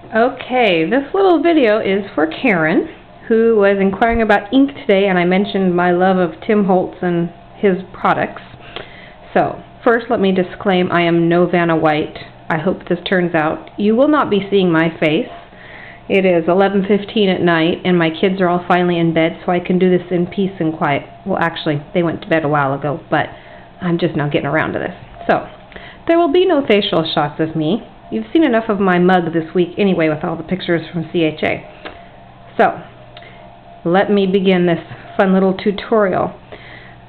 Okay, this little video is for Karen, who was inquiring about ink today, and I mentioned my love of Tim Holtz and his products. So, first let me disclaim I am no Vanna White. I hope this turns out. You will not be seeing my face. It is 11:15 at night, and my kids are all finally in bed, so I can do this in peace and quiet. Well, actually, they went to bed a while ago, but I'm just now getting around to this. So, there will be no facial shots of me. You've seen enough of my mug this week anyway with all the pictures from CHA. So, let me begin this fun little tutorial.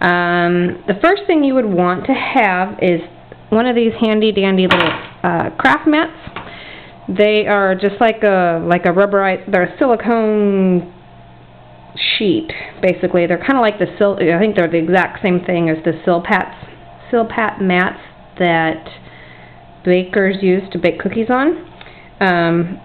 The first thing you would want to have is one of these handy dandy little craft mats. They are just like a rubberized, they're a silicone sheet, basically. They're kind of like the I think they're the exact same thing as the Silpat mats that bakers use to bake cookies on.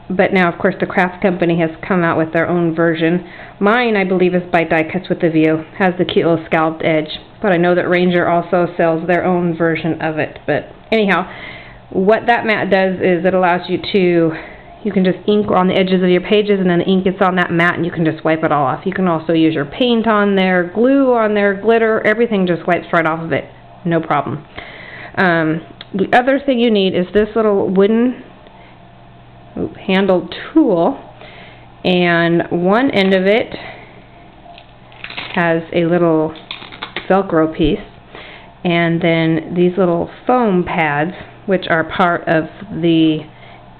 But now, of course, the craft company has come out with their own version. Mine, I believe, is by Die Cuts with a View. Has the cute little scalloped edge. But I know that Ranger also sells their own version of it. But anyhow, what that mat does is it allows you can just ink on the edges of your pages, and then the ink gets on that mat, and you can just wipe it all off. You can also use your paint on there, glue on there, glitter, everything just wipes right off of it. No problem. The other thing you need is this little wooden handled tool, and one end of it has a little Velcro piece, and then these little foam pads, which are part of the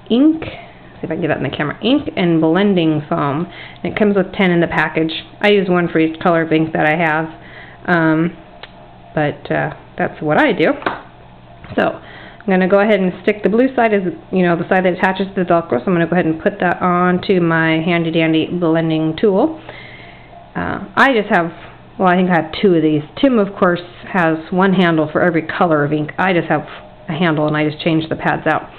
ink. See if I can get that in the camera. Ink and blending foam. And it comes with 10 in the package. I use one for each color of ink that I have, but that's what I do. So I'm going to go ahead and stick the blue side, the side that attaches to the Velcro, so I'm going to go ahead and put that onto my handy dandy blending tool. I just have, I think I have two of these. Tim, of course, has one handle for every color of ink. I just have a handle, and I just change the pads out.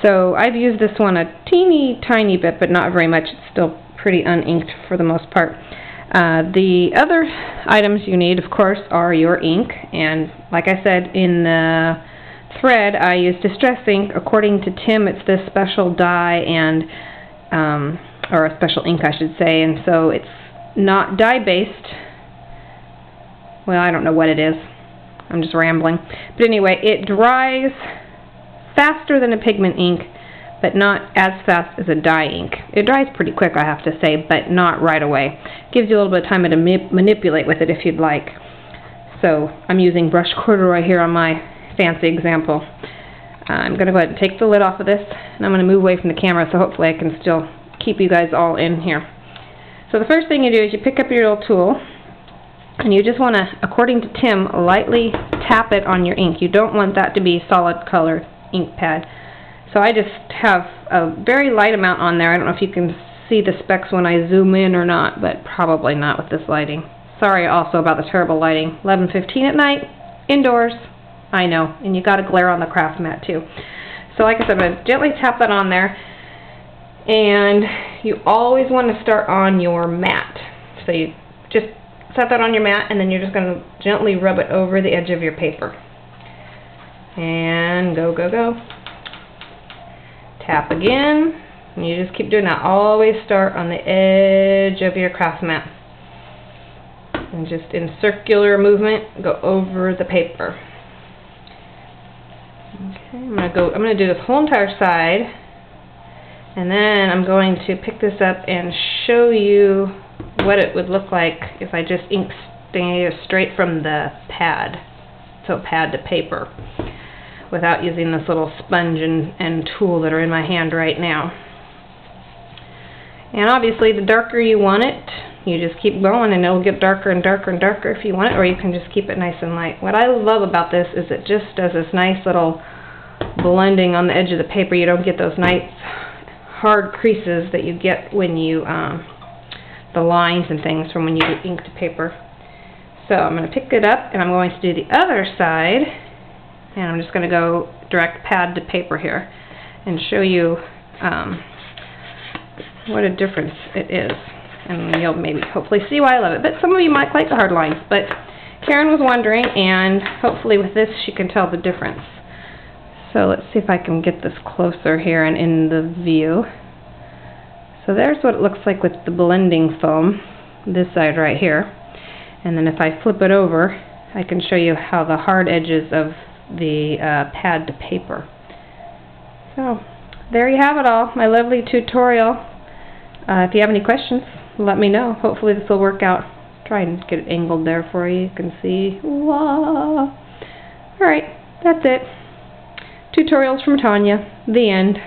So I've used this one a teeny tiny bit, but not very much. It's still pretty uninked for the most part. The other items you need, of course, are your ink, and like I said in the thread, I use Distress ink. According to Tim, it's this special dye and or a special ink, I should say, and so it's not dye-based. Well, I don't know what it is. I'm just rambling. But anyway, it dries faster than a pigment ink, but not as fast as a dye ink. It dries pretty quick, I have to say, but not right away. Gives you a little bit of time to manipulate with it if you'd like. So I'm using brush corduroy here on my fancy example. I'm going to go ahead and take the lid off of this, and I'm going to move away from the camera so hopefully I can still keep you guys all in here. So the first thing you do is you pick up your little tool, and you just want to, according to Tim, lightly tap it on your ink. You don't want that to be solid colored ink pad. So I just have a very light amount on there. I don't know if you can see the specks when I zoom in or not, but probably not with this lighting. Sorry also about the terrible lighting. 11:15 at night, indoors. I know, and you got to glare on the craft mat too. So like I said, I'm going to gently tap that on there, and you always want to start on your mat. So you just set that on your mat, and then you're just going to gently rub it over the edge of your paper. And go, go, go. Tap again, and you just keep doing that. Always start on the edge of your craft mat. And just in circular movement, go over the paper. Okay, I'm going to do this whole entire side, and then I'm going to pick this up and show you what it would look like if I just inked straight from the pad, so pad to paper, without using this little sponge and tool that are in my hand right now. And obviously, the darker you want it, you just keep going, and it'll get darker and darker and darker if you want it, or you can just keep it nice and light. What I love about this is it just does this nice little blending on the edge of the paper. You don't get those nice hard creases that you get when you the lines and things from when you do ink to paper. So I'm going to pick it up, and I'm going to do the other side, and I'm just going to go direct pad to paper here and show you what a difference it is. And you'll maybe hopefully see why I love it. But some of you might like the hard lines. But Karen was wondering, and hopefully with this she can tell the difference. So let's see if I can get this closer here and in the view. So there's what it looks like with the blending foam, this side right here. And then if I flip it over, I can show you how the hard edges of the pad to paper. So there you have it all, my lovely tutorial. If you have any questions, let me know. Hopefully this will work out. Try and get it angled there for you. You can see. Alright, that's it. Tutorials from Tanya. The end.